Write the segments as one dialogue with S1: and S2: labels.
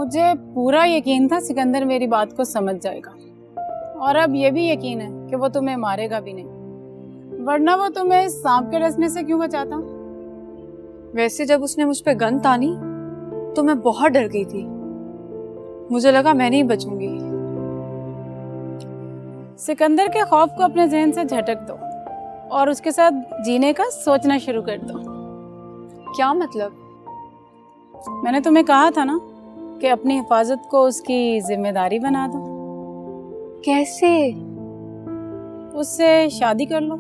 S1: मुझे पूरा यकीन था सिकंदर मेरी बात को समझ जाएगा, और अब ये भी यकीन है कि वो तुम्हें मारेगा भी नहीं, वरना वो तुम्हें सांप के डसने से क्यों बचाता।
S2: वैसे जब उसने मुझ पे गन तानी तो मैं बहुत डर गई थी। मुझे लगा मैं नहीं बचूंगी।
S1: सिकंदर के खौफ को अपने जहन से झटक दो और उसके साथ जीने का सोचना शुरू कर दो।
S2: क्या मतलब?
S1: मैंने तुम्हें कहा था ना कि अपनी हिफाजत को उसकी जिम्मेदारी बना दो।
S2: कैसे?
S1: उससे शादी कर लो।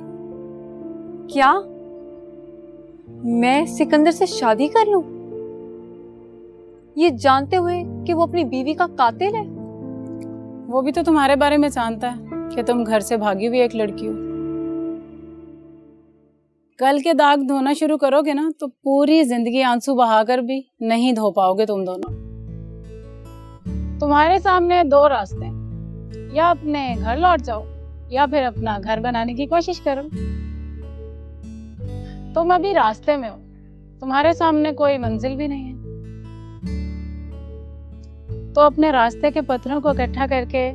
S2: क्या मैं सिकंदर से शादी कर लूं, ये जानते हुए कि वो अपनी बीवी का कातिल है?
S1: वो भी तो तुम्हारे बारे में जानता है कि तुम घर से भागी हुई एक लड़की हो। कल के दाग धोना शुरू करोगे ना तो पूरी जिंदगी आंसू बहाकर भी नहीं धो पाओगे तुम दोनों। तुम्हारे सामने दो रास्ते हैं, या अपने घर लौट जाओ या फिर अपना घर बनाने की कोशिश करो। तुम अभी रास्ते में हो, तुम्हारे सामने कोई मंजिल भी नहीं है, तो अपने रास्ते के पत्थरों को इकट्ठा करके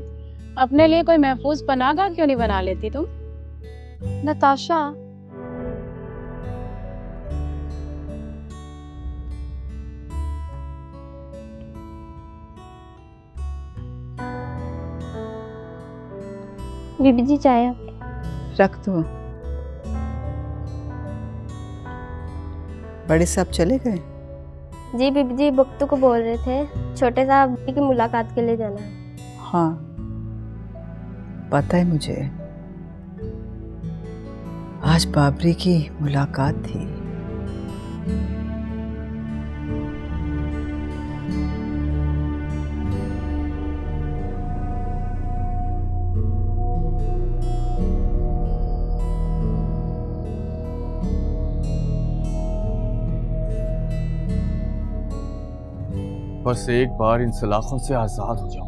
S1: अपने लिए कोई महफूज पनाहगाह क्यों नहीं बना लेती तुम?
S2: नताशा,
S3: बीबी जी चाय
S4: रख दो। बड़े साहब चले गए?
S3: जी बीबी जी बख्तू को बोल रहे थे छोटे साहब की मुलाकात के लिए जाना है।
S4: हाँ पता है मुझे, आज बाबरी की मुलाकात थी।
S5: बस एक बार इन सलाखों से आजाद हो जाऊं,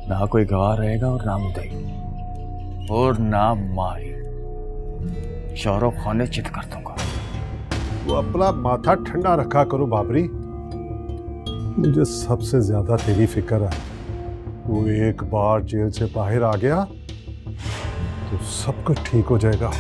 S5: ना कोई गवाह रहेगा और ना मुद्दई और ना मारी। शौरो खाने चित कर दूंगा।
S6: वो अपना माथा ठंडा रखा करो बाबरी, मुझे सबसे ज्यादा तेरी फिक्र है। तू एक बार जेल से बाहर आ गया तो सब कुछ ठीक हो जाएगा।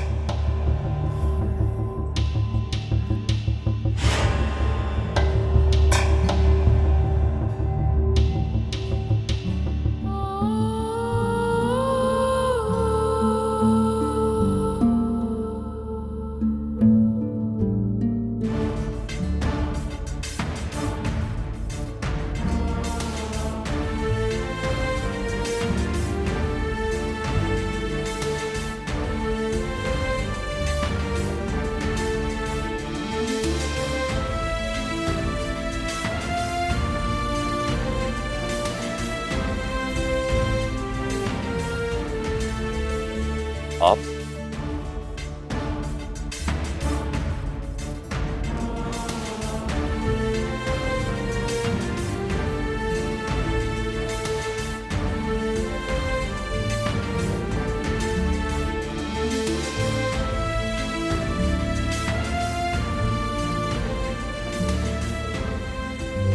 S5: आप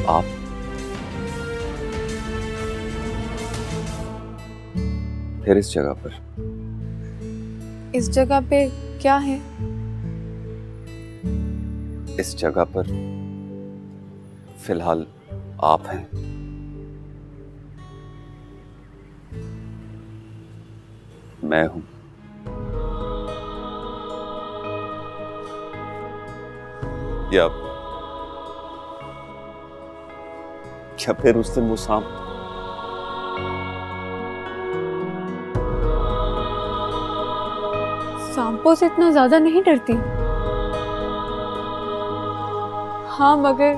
S5: आप फिर इस जगह पर?
S2: इस जगह पे क्या है?
S5: इस जगह पर फिलहाल आप हैं। मैं हूं। या क्या फिर उस दिन वो सांप?
S2: सांपों से इतना ज्यादा नहीं डरती। हाँ मगर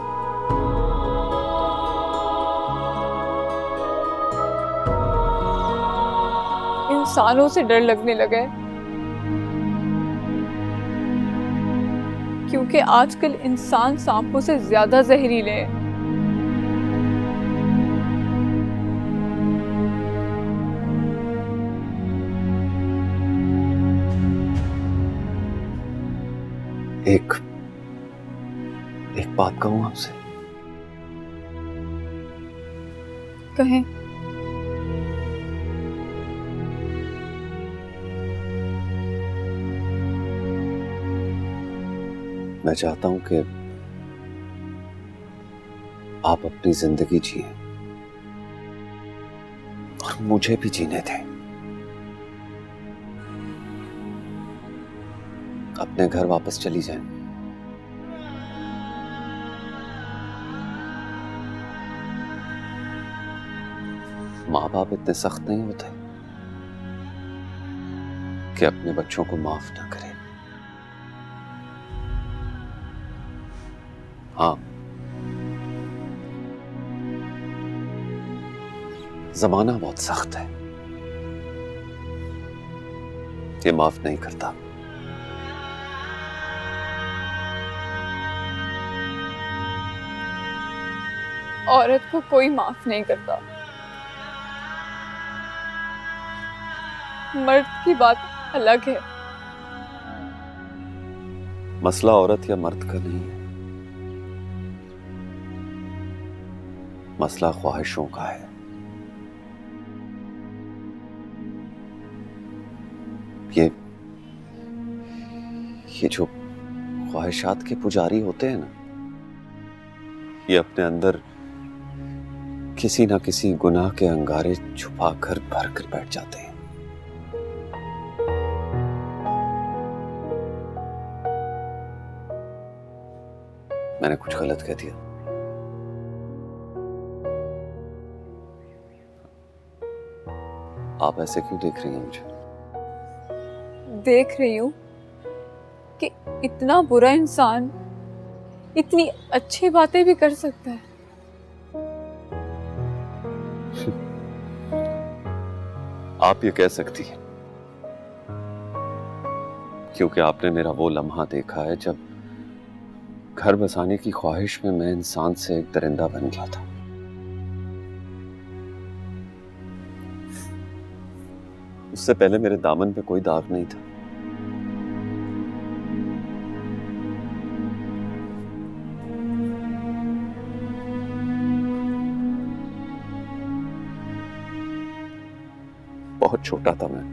S2: इंसानों से डर लगने लगा है, क्योंकि आजकल इंसान सांपों से ज्यादा जहरीले हैं।
S5: एक बात कहूं आपसे?
S2: कहें।
S7: मैं चाहता हूं कि आप अपनी जिंदगी जिए और मुझे भी जीने दें। अपने घर वापस चली जाएं। माँ बाप इतने सख्त नहीं होते कि अपने बच्चों को माफ ना करें। हाँ, जमाना बहुत सख्त है, ये माफ नहीं करता।
S2: औरत को कोई माफ नहीं करता। मर्द की बात अलग है।
S7: मसला औरत या मर्द का नहीं है, मसला ख्वाहिशों का है। ये जो ख्वाहिशात के पुजारी होते हैं ना, ये अपने अंदर किसी ना किसी गुनाह के अंगारे छुपा कर भर कर बैठ जाते हैं। मैंने कुछ गलत कह दिया? आप ऐसे क्यों देख रही हैं मुझे?
S2: देख रही हूं कि इतना बुरा इंसान इतनी अच्छी बातें भी कर सकता है।
S7: आप ये कह सकती हैं क्योंकि आपने मेरा वो लम्हा देखा है जब घर बसाने की ख्वाहिश में मैं इंसान से एक दरिंदा बन गया था। उससे पहले मेरे दामन पे कोई दाग नहीं था। बहुत छोटा था मैं।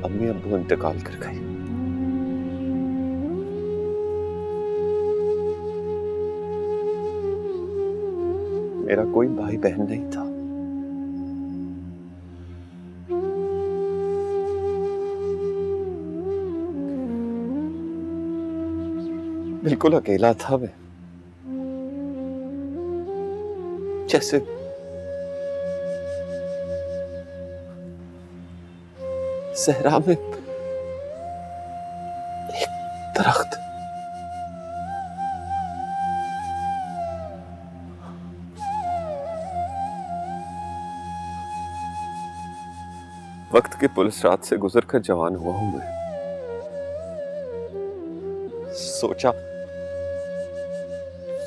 S7: अम्मी अब्बू इंतकाल कर गए। मेरा कोई भाई बहन नहीं था। बिल्कुल अकेला था मैं, जैसे सहरा में एक दरख्त। वक्त के पुलिस रात से गुजरकर जवान हुआ हूं मैं।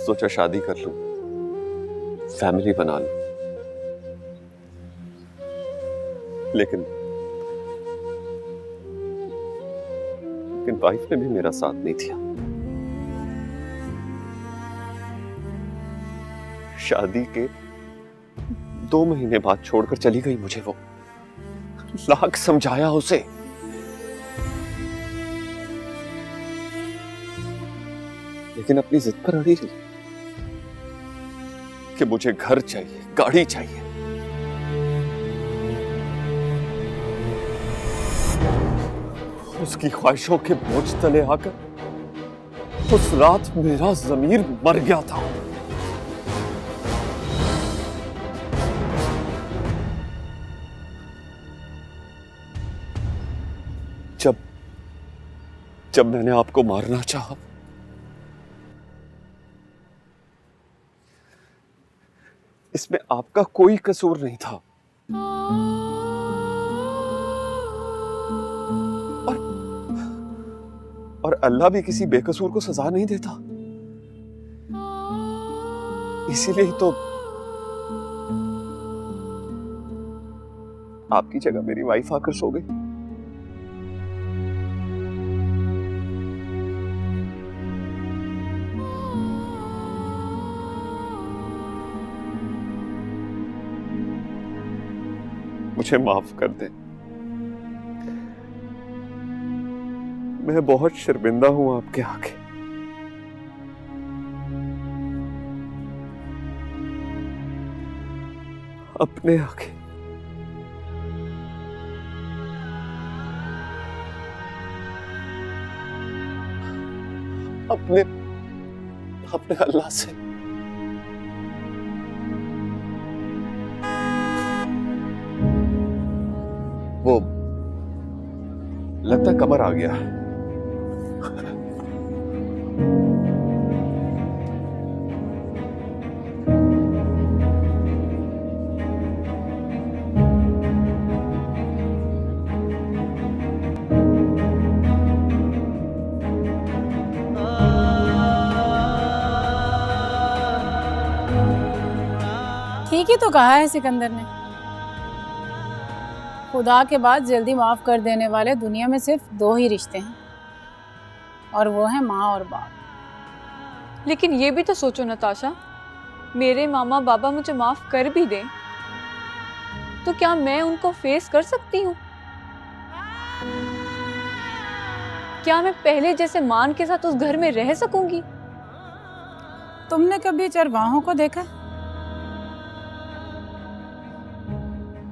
S7: सोचा शादी कर लूं, फैमिली बना लूं, लेकिन वाइफ ने भी मेरा साथ नहीं दिया। शादी के 2 महीने बाद छोड़कर चली गई मुझे वो। लाख समझाया उसे, लेकिन अपनी जिद पर अड़ी रही कि मुझे घर चाहिए, गाड़ी चाहिए। उसकी ख्वाहिशों के बोझ तले आकर उस रात मेरा ज़मीर मर गया था। जब मैंने आपको मारना चाहा, इसमें आपका कोई कसूर नहीं था। और अल्लाह भी किसी बेकसूर को सजा नहीं देता। इसीलिए ही तो आपकी जगह मेरी वाइफ आकर सो गई। मुझे माफ कर दें। मैं बहुत शर्मिंदा हूं आपके आगे। अपने आगे। अपने अपने अल्लाह से। वो लगता कमर आ गया।
S1: ठीक ही तो कहा है सिकंदर ने। खुदा के बाद जल्दी माफ कर देने वाले दुनिया में सिर्फ 2 ही रिश्ते हैं, और वो है माँ और बाप।
S2: लेकिन ये भी तो सोचो नताशा, मेरे मामा बाबा मुझे माफ कर भी दें तो क्या मैं उनको फेस कर सकती हूँ? क्या मैं पहले जैसे मान के साथ उस घर में रह सकूंगी?
S1: तुमने कभी चरवाहों को देखा?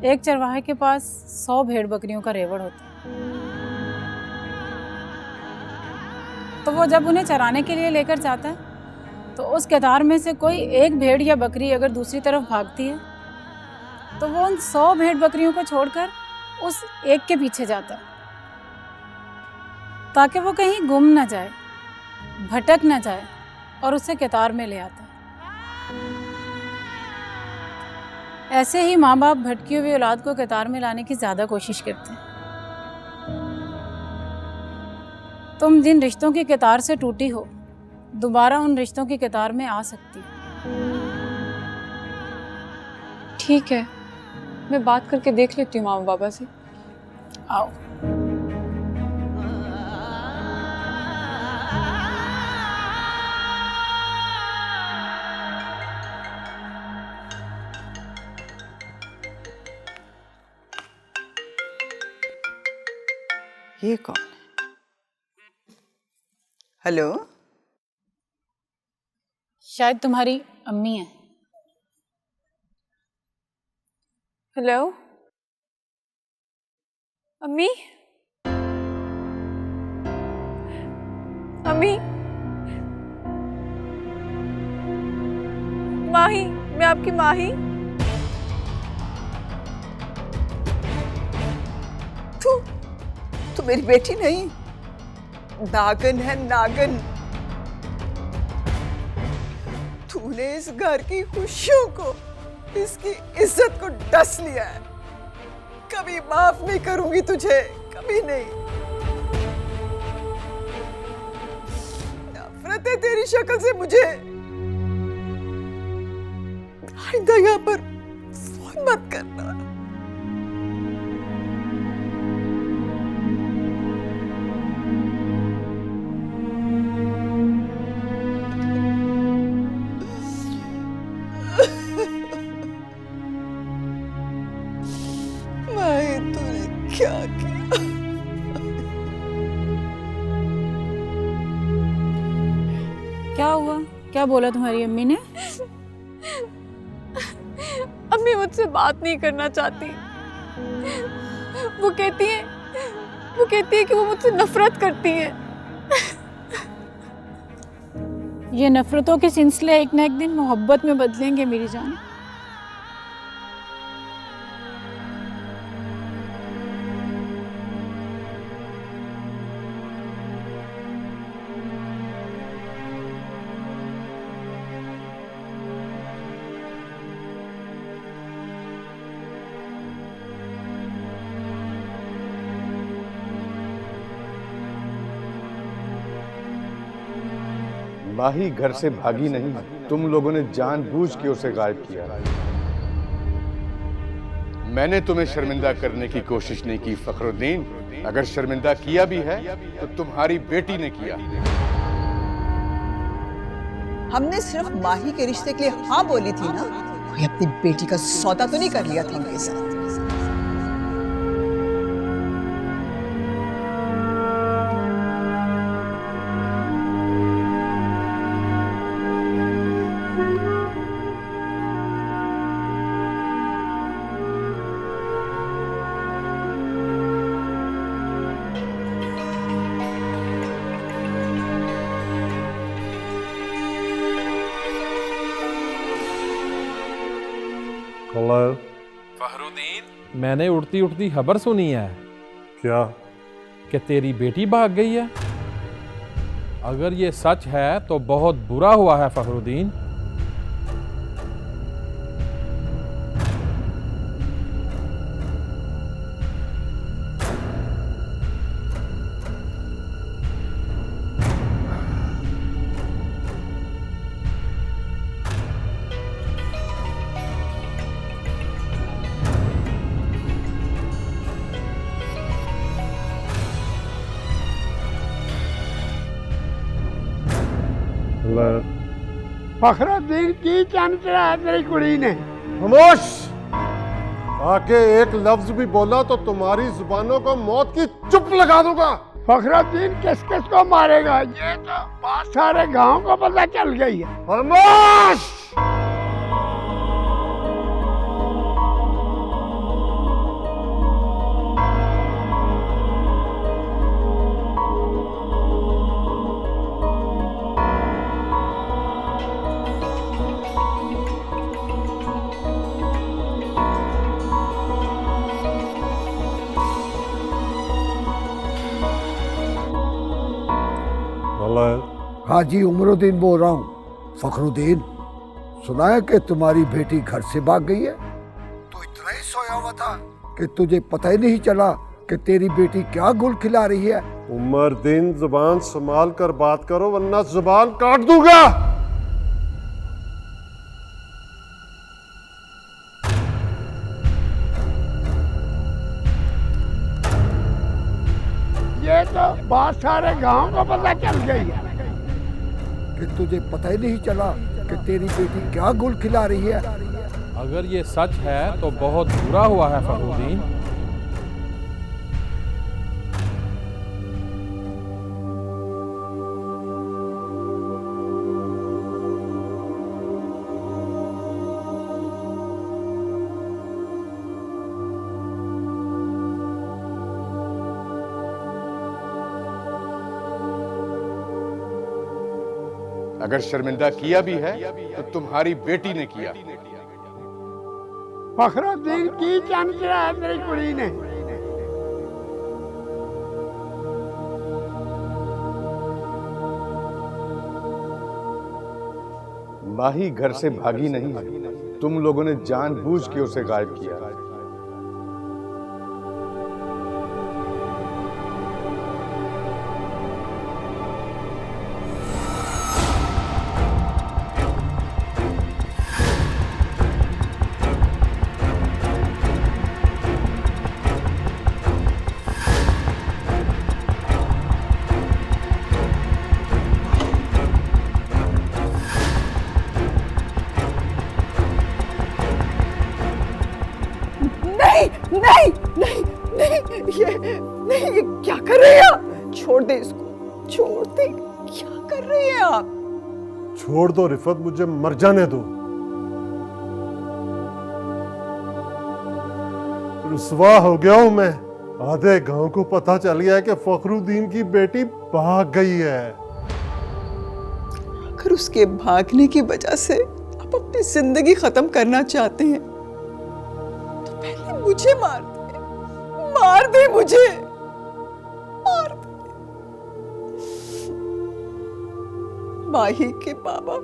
S1: एक चरवाहे के पास 100 भेड़ बकरियों का रेवड़ होता है, तो वो जब उन्हें चराने के लिए लेकर जाता है तो उस कतार में से कोई एक भेड़ या बकरी अगर दूसरी तरफ भागती है तो वो उन 100 भेड़ बकरियों को छोड़कर उस एक के पीछे जाता है, ताकि वो कहीं गुम ना जाए, भटक ना जाए, और उसे कतार में ले आता है। ऐसे ही माँ बाप भटकी हुई औलाद को कतार में लाने की ज़्यादा कोशिश करते हैं। तुम जिन रिश्तों की कतार से टूटी हो, दोबारा उन रिश्तों की कतार में आ सकती हो।
S2: ठीक है, मैं बात करके देख लेती हूँ मामा बाबा से।
S1: आओ।
S4: ये कौन है? हेलो,
S1: शायद तुम्हारी अम्मी है।
S2: हेलो अम्मी। अम्मी, माही, मैं आपकी माही।
S8: तू मेरी बेटी नहीं, नागन है नागन। तूने इस घर की खुशियों को, इसकी इज्जत को डस लिया है। कभी माफ नहीं करूंगी तुझे, कभी नहीं। नफरत है तेरी शक्ल से मुझे। आइंदा यहाँ पर फोन मत करना। क्या किया?
S1: क्या हुआ? क्या बोला तुम्हारी अम्मी ने?
S2: अम्मी मुझसे बात नहीं करना चाहती। वो कहती है कि वो मुझसे नफरत करती है।
S1: ये नफरतों के सिलसिले एक ना एक दिन मोहब्बत में बदलेंगे मेरी जान।
S9: माही घर से भागी नहीं, तुम लोगों ने जानबूझ के उसे गायब किया। मैंने तुम्हें शर्मिंदा करने की कोशिश नहीं की फखरुद्दीन। अगर शर्मिंदा किया भी है तो तुम्हारी बेटी ने किया।
S8: हमने सिर्फ माही के रिश्ते के लिए हाँ बोली थी ना। कोई अपनी बेटी का सौदा तो नहीं कर लिया था उनके साथ।
S6: हेलो।
S10: फखरुद्दीन, मैंने उड़ती उड़ती खबर सुनी है
S6: क्या?
S10: कि तेरी बेटी भाग गई है। अगर ये सच है तो बहुत बुरा हुआ है फखरुद्दीन।
S11: फखरुद्दीन की चंद चढ़ाया तेरी कुड़ी ने।
S6: खामोश! आके एक लफ्ज भी बोला तो तुम्हारी जुबानों को मौत की चुप लगा दूंगा।
S11: फखरुद्दीन किस किस को मारेगा ये तो बहुत सारे गांव को पता चल गई है।
S6: खामोश!
S11: हाजी उमरुद्दीन बोल रहा हूँ। फखरुद्दीन, सुना है कि तुम्हारी बेटी घर से भाग गई है। तू इतना ही सोया हुआ था कि तुझे पता ही नहीं चला कि तेरी बेटी क्या गुल खिला रही है।
S6: उमरुद्दीन, जुबान संभाल कर बात करो वरना जुबान काट दूंगा।
S11: ये तो बहुत सारे गांव को पता चल गई है कि तुझे पता ही नहीं चला कि तेरी बेटी क्या गुल खिला रही है।
S10: अगर ये सच है तो बहुत बुरा हुआ है फखरुद्दीन।
S9: अगर शर्मिंदा किया भी है तो तुम्हारी बेटी ने किया।
S11: फखरुद्दीन की चंद चढ़ाया तेरी कुड़ी ने।
S9: माही घर से भागी नहीं है, तुम लोगों ने जानबूझ के उसे गायब किया।
S8: नहीं नहीं नहीं, ये क्या कर रहे हैं आप? छोड़ दे इसको, छोड़ दे। क्या कर रहे हैं आप?
S6: छोड़ दो रिफत, मुझे मर जाने दो। रुसवा हो गया हूं मैं। आधे गांव को पता चल गया है कि फखरुद्दीन की बेटी भाग गई है।
S8: अगर उसके भागने की वजह से आप अपनी जिंदगी खत्म करना चाहते हैं तो पहले मुझे मार दे मुझे, मार दे। माही के बाबा,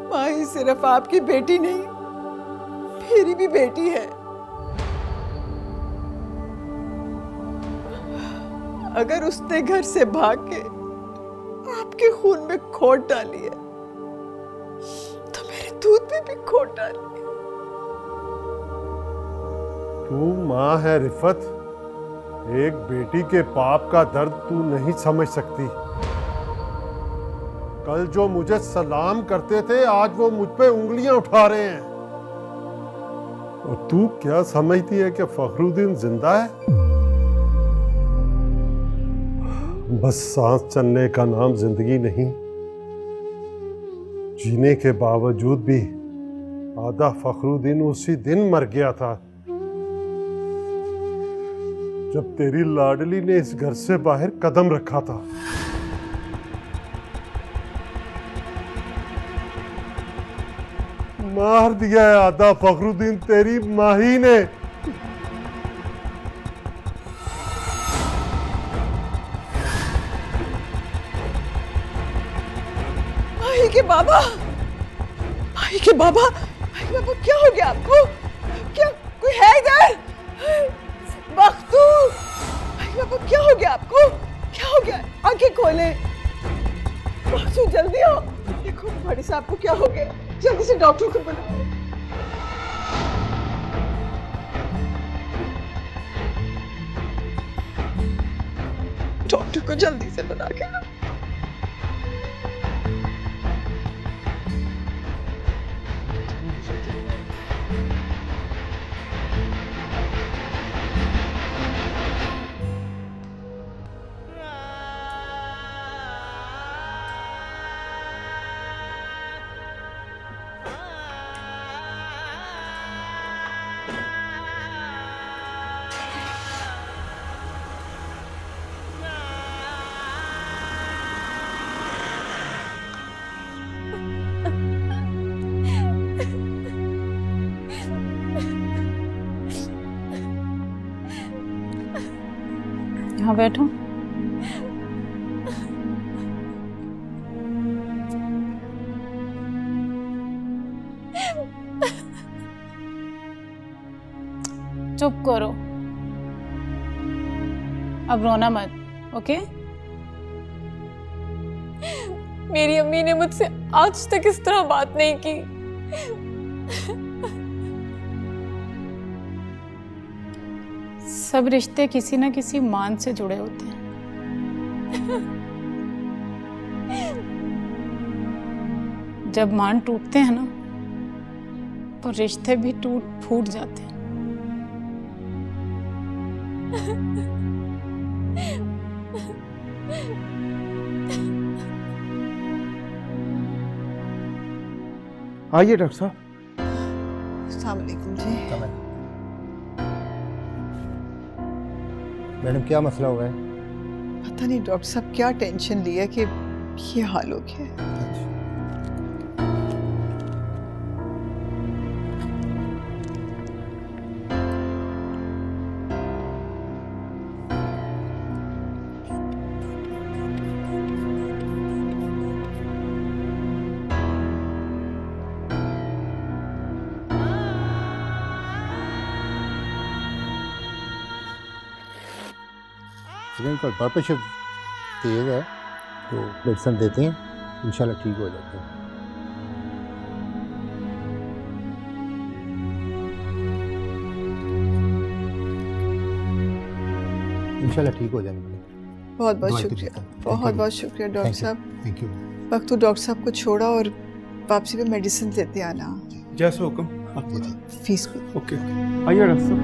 S8: माही सिर्फ आपकी बेटी नहीं, मेरी भी बेटी है। अगर उसने घर से भाग के आपके खून में खोट डाली है तो मेरे दूध में भी खोट डाली है।
S6: तू माँ है रिफत, एक बेटी के पाप का दर्द तू नहीं समझ सकती। कल जो मुझे सलाम करते थे आज वो मुझ पे उंगलियां उठा रहे हैं। और तू क्या समझती है कि फखरुद्दीन जिंदा है? बस सांस चलने का नाम जिंदगी नहीं। जीने के बावजूद भी आधा फखरुद्दीन उसी दिन मर गया था जब तेरी लाडली ने इस घर से बाहर कदम रखा था। मार दिया है आधा फखरुद्दीन तेरी माही ने।
S8: माही के बाबा, माही के बाबा, माही के बाबा क्या हो गया आपको? क्या कोई है इधर? बख्तू, माही के बाबा क्या हो गया आपको? क्या हो गया? आंखें खोले। बख्तू जल्दी आओ, देखो बड़े साहब को क्या हो गया, जल्दी से डॉक्टर को बुलाओ। डॉक्टर को जल्दी से बुला के लाओ।
S1: यहाँ बैठो। चुप करो, अब रोना मत, ओके?
S2: मेरी अम्मी ने मुझसे आज तक इस तरह बात नहीं की।
S1: सब रिश्ते किसी न किसी मान से जुड़े होते हैं। जब मान टूटते हैं ना, तो रिश्ते भी टूट फूट जाते हैं।
S12: आइए डॉक्टर साहब।
S8: अस्सलाम वालेकुम जी।
S12: मैडम क्या मसला हुआ है?
S8: पता नहीं डॉक्टर साहब क्या टेंशन लिया कि ये हाल हो गया है।
S12: इनका ब्लड प्रेशर तेज़ है तो मेडिसिन देते हैं, इंशाल्लाह ठीक हो जाते हैं। इंशाल्लाह ठीक हो जाएंगे।
S8: बहुत बहुत शुक्रिया, बहुत बहुत शुक्रिया डॉक्टर साहब।
S12: Thank you.
S8: वक्त तो डॉक्टर साहब को छोड़ा और वापसी पे मेडिसिन देते आना।
S12: जैसे हुक्म।
S8: फीस को
S12: ओके आइए डॉक्टर साहब।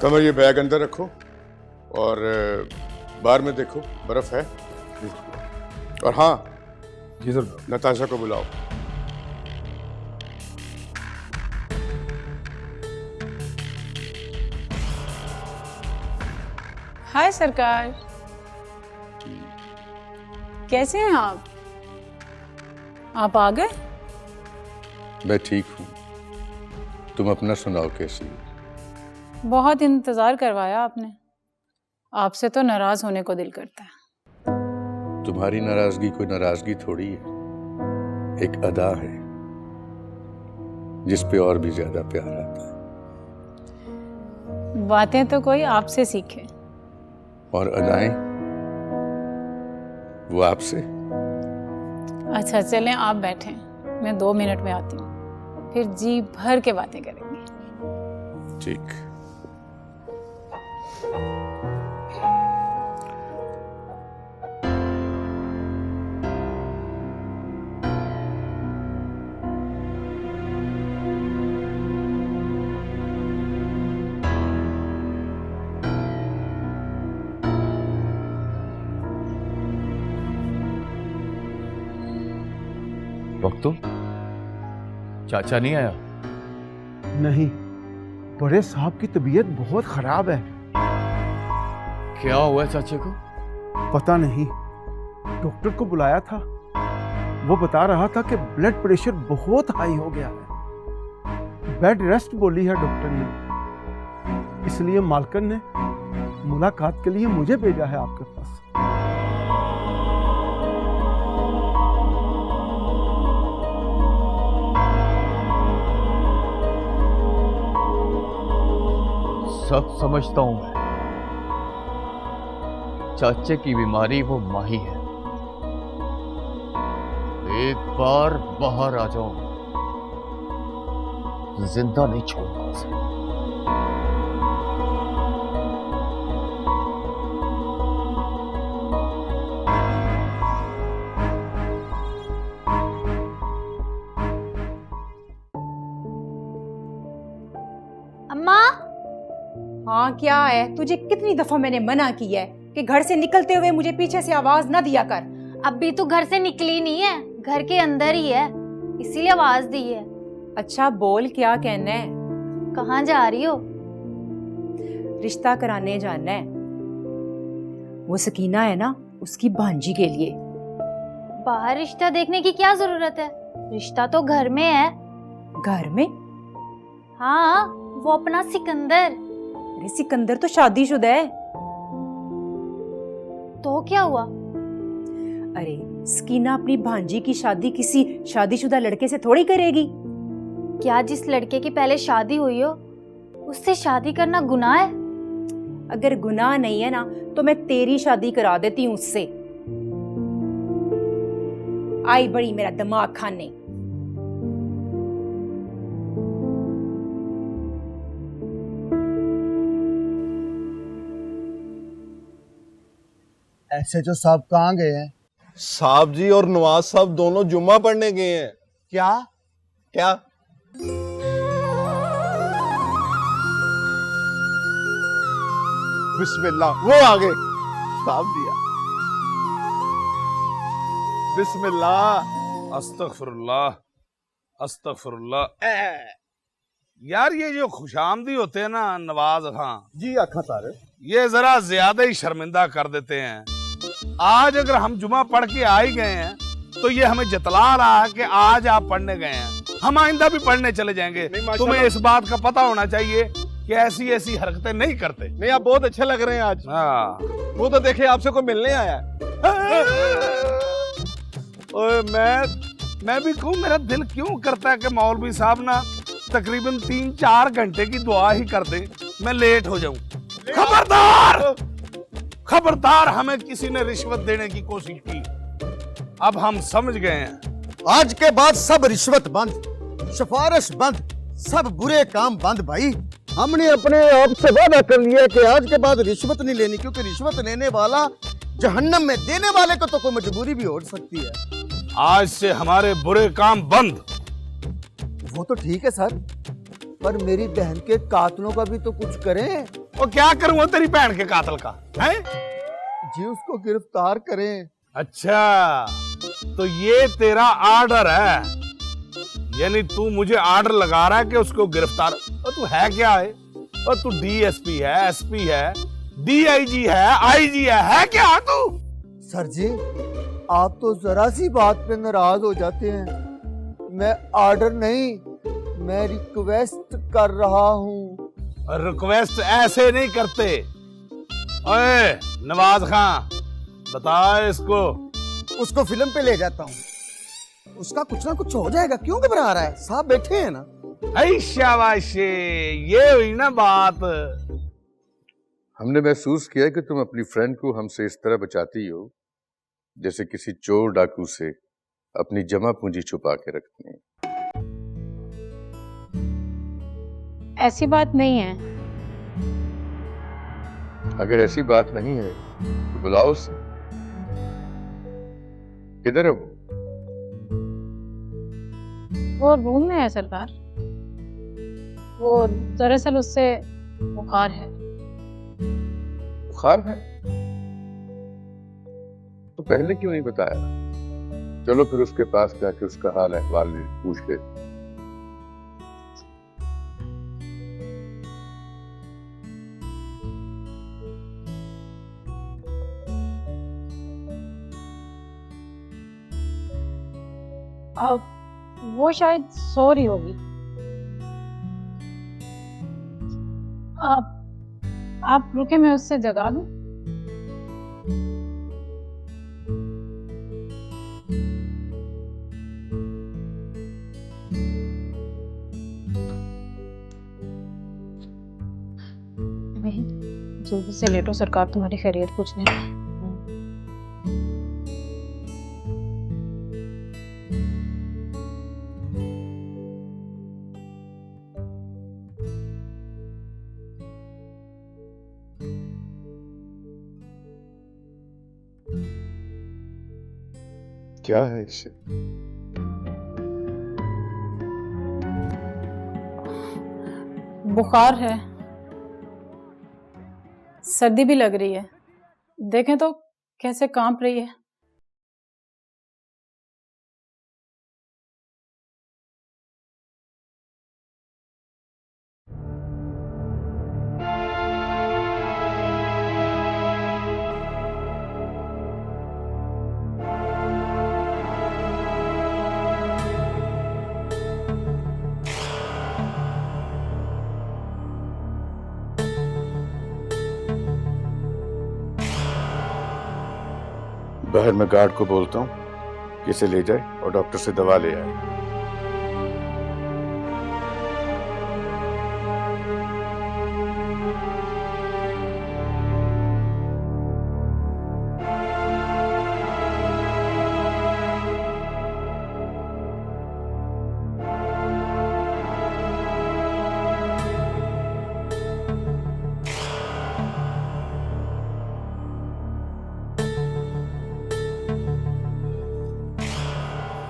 S9: कमर ये बैग अंदर रखो और बाहर में देखो बर्फ है। और हाँ
S12: जी सर।
S9: नताशा को बुलाओ।
S1: हाय सरकार, कैसे हैं आप? आप आ गए?
S9: मैं ठीक हूँ, तुम अपना सुनाओ कैसी हो?
S1: बहुत इंतजार करवाया आपने। आपसे तो नाराज होने को दिल करता है।
S9: तुम्हारी नाराजगी कोई नाराजगी थोड़ी है, एक अदा है जिस पे और भी ज्यादा प्यार आता है।
S1: बातें तो कोई आपसे सीखे।
S9: और अदाएं वो आपसे?
S1: अच्छा चलें, आप बैठें, मैं 2 मिनट में आती हूँ, फिर जी भर के बातें करेंगे।
S9: ठीक।
S5: बख्तू, चाचा नहीं आया?
S13: नहीं, बड़े साहब की तबीयत बहुत खराब है।
S5: क्या हुआ चाचे को?
S13: पता नहीं, डॉक्टर को बुलाया था, वो बता रहा था कि ब्लड प्रेशर बहुत हाई हो गया है। बेड रेस्ट बोली है डॉक्टर ने, इसलिए मालकन ने मुलाकात के लिए मुझे भेजा है आपके पास।
S5: सब समझता हूं मैं, चाचे की बीमारी वो माही है। एक बार बाहर आ जाऊं, जिंदा नहीं छोड़ूंगा उसे।
S2: अम्मा।
S14: हाँ क्या है, तुझे कितनी दफा मैंने मना किया है कि घर से निकलते हुए मुझे पीछे से आवाज न दिया कर।
S2: अभी तो घर से निकली नहीं है, घर के अंदर ही है, इसीलिए आवाज दी है।
S14: अच्छा बोल, क्या कहना है?
S2: कहाँ जा रही हो?
S14: रिश्ता कराने जाना है। वो सकीना है ना, उसकी भांजी के लिए।
S2: बाहर रिश्ता देखने की क्या जरूरत है, रिश्ता तो घर में है।
S14: घर में?
S2: हाँ, वो अपना सिकंदर।
S14: अरे सिकंदर तो शादीशुदा है।
S2: तो क्या हुआ?
S14: अरे सकीना अपनी भांजी की शादी किसी शादीशुदा लड़के से थोड़ी करेगी।
S2: क्या जिस लड़के की पहले शादी हुई हो उससे शादी करना गुनाह है?
S14: अगर गुनाह नहीं है ना तो मैं तेरी शादी करा देती हूँ उससे। आई बड़ी मेरा दिमाग खाने।
S12: ऐसे जो साहब कहाँ गए हैं?
S15: साहब जी और नवाज साहब दोनों जुम्मा पढ़ने गए हैं।
S12: क्या?
S15: क्या? बिस्मिल्लाह, वो आ गए। साहब दिया। बिस्मिल्लाह।
S16: अस्तगफिरुल्लाह, अस्तगफिरुल्लाह। यार ये जो खुशामदी होते हैं ना नवाज खां
S15: जी आखा सारे,
S16: ये जरा ज्यादा ही शर्मिंदा कर देते हैं। आज अगर हम जुमा पढ़ के आ ही गए हैं तो ये हमें जतला रहा है कि आज आप पढ़ने गए हैं, हम आइंदा भी पढ़ने चले जाएंगे। तुम्हें इस बात का पता होना चाहिए कि ऐसी ऐसी हरकतें नहीं करते।
S15: नहीं, आप बहुत अच्छे लग रहे हैं आज।
S16: हाँ,
S15: वो तो देखे आपसे कोई मिलने आया है।
S16: ओए मैं भी कहूँ, मेरा दिल क्यों करता है कि मौलवी साहब ना तकरीबन 3-4 घंटे की दुआ ही कर दे, मैं लेट हो जाऊं। खबरदार, खबरदार, हमें किसी ने रिश्वत देने की कोशिश की, अब हम समझ गए हैं।
S12: आज के बाद सब रिश्वत बंद, सिफारिश बंद, सब बुरे काम बंद भाई। हमने अपने आप से वादा कर लिया कि आज के बाद रिश्वत नहीं लेनी, क्योंकि रिश्वत लेने वाला जहन्नम में, देने वाले को तो कोई मजबूरी भी हो सकती है।
S16: आज से हमारे बुरे काम बंद।
S12: वो तो ठीक है सर, पर मेरी बहन के कातलों का भी तो कुछ करें।
S16: और क्या करूंगा तेरी बहन के कातल का है?
S12: जी उसको गिरफ्तार करें।
S16: अच्छा, तो ये तेरा ऑर्डर है, यानी तू मुझे ऑर्डर लगा रहा है कि उसको गिरफ्तार। और तू है क्या है? और तू डीएसपी है, एसपी है, डीआईजी है, आईजी है क्या तू?
S12: सर जी आप तो जरा सी बात पे नाराज हो जाते हैं। मैं ऑर्डर नहीं, मैं रिक्वेस्ट कर रहा हूँ।
S16: रिक्वेस्ट ऐसे नहीं करते। ओए नवाज खां, बता इसको।
S12: उसको फिल्म पे ले जाता हूँ, उसका कुछ ना कुछ हो जाएगा। क्यों घबरा रहा है? साहब बैठे हैं ना।
S16: शाबाशी, ये हुई ना बात।
S9: हमने महसूस किया कि तुम अपनी फ्रेंड को हमसे इस तरह बचाती हो जैसे किसी चोर डाकू से अपनी जमा पूंजी छुपा के रखते हैं।
S1: ऐसी बात नहीं है।
S9: अगर ऐसी बात नहीं है तो बुलाओ उसे। किधर है
S1: वो रूम में है सरकार। वो दरअसल उससे बुखार है।
S9: बुखार है तो पहले क्यों नहीं बताया? चलो फिर उसके पास जाके उसका हाल अहवाल पूछ ले।
S1: अब वो शायद सो रही होगी। आप रुके, मैं उससे जगा दूं। जल्दी से लेटो, सरकार तुम्हारी खैरियत पूछने।
S9: क्या है इससे?
S1: बुखार है, सर्दी भी लग रही है। देखें तो कैसे कांप रही है।
S9: बाहर मैं गार्ड को बोलता हूँ कि इसे ले जाए और डॉक्टर से दवा ले आए।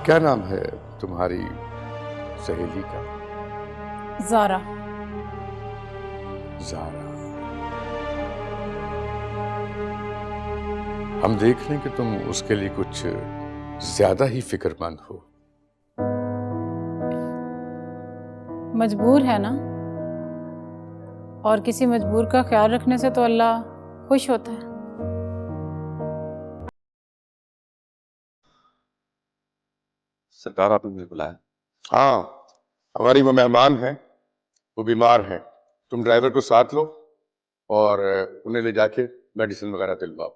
S9: क्या नाम है तुम्हारी सहेली का?
S1: ज़ारा।
S9: ज़ारा। हम देख रहे हैं कि तुम उसके लिए कुछ ज्यादा ही फिक्रमंद हो।
S1: मजबूर है ना, और किसी मजबूर का ख्याल रखने से तो अल्लाह खुश होता है।
S7: सरकार आपने मुझे बुलाया?
S9: हाँ, हमारी वो मेहमान हैं, वो बीमार हैं। तुम ड्राइवर को साथ लो और उन्हें ले जाके मेडिसिन वगैरह दिलवाओ।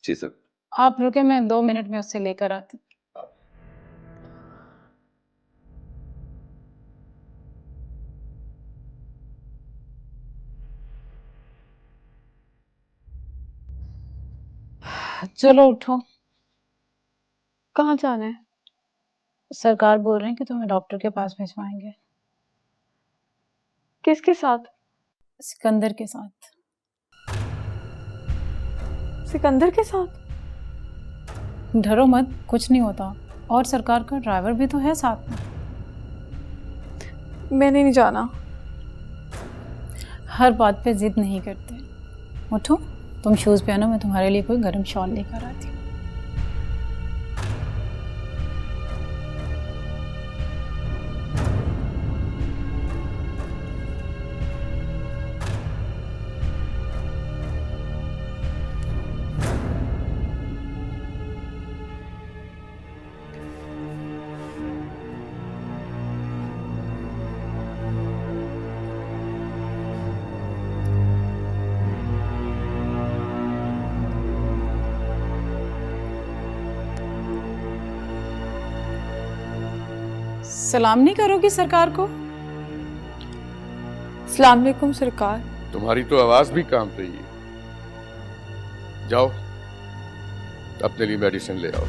S7: जी सर।
S1: आप रुके, मैं 2 मिनट में उससे लेकर आती हूँ। चलो उठो।
S2: कहाँ जाना है?
S1: सरकार बोल रहे हैं कि तुम्हें डॉक्टर के पास भिजवाएंगे।
S2: किसके साथ?
S1: सिकंदर के साथ।
S2: सिकंदर के साथ?
S1: डरो मत, कुछ नहीं होता। और सरकार का ड्राइवर भी तो है साथ में।
S2: मैंने नहीं जाना।
S1: हर बात पे जिद नहीं करते। उठो, तुम शूज पहनो, मैं तुम्हारे लिए कोई गर्म शॉल लेकर आती हूँ। सलाम नहीं करोगी सरकार को?
S2: सलाम अलैकुम सरकार।
S9: तुम्हारी तो आवाज भी कांप रही है। जाओ अपने लिए मेडिसिन ले आओ।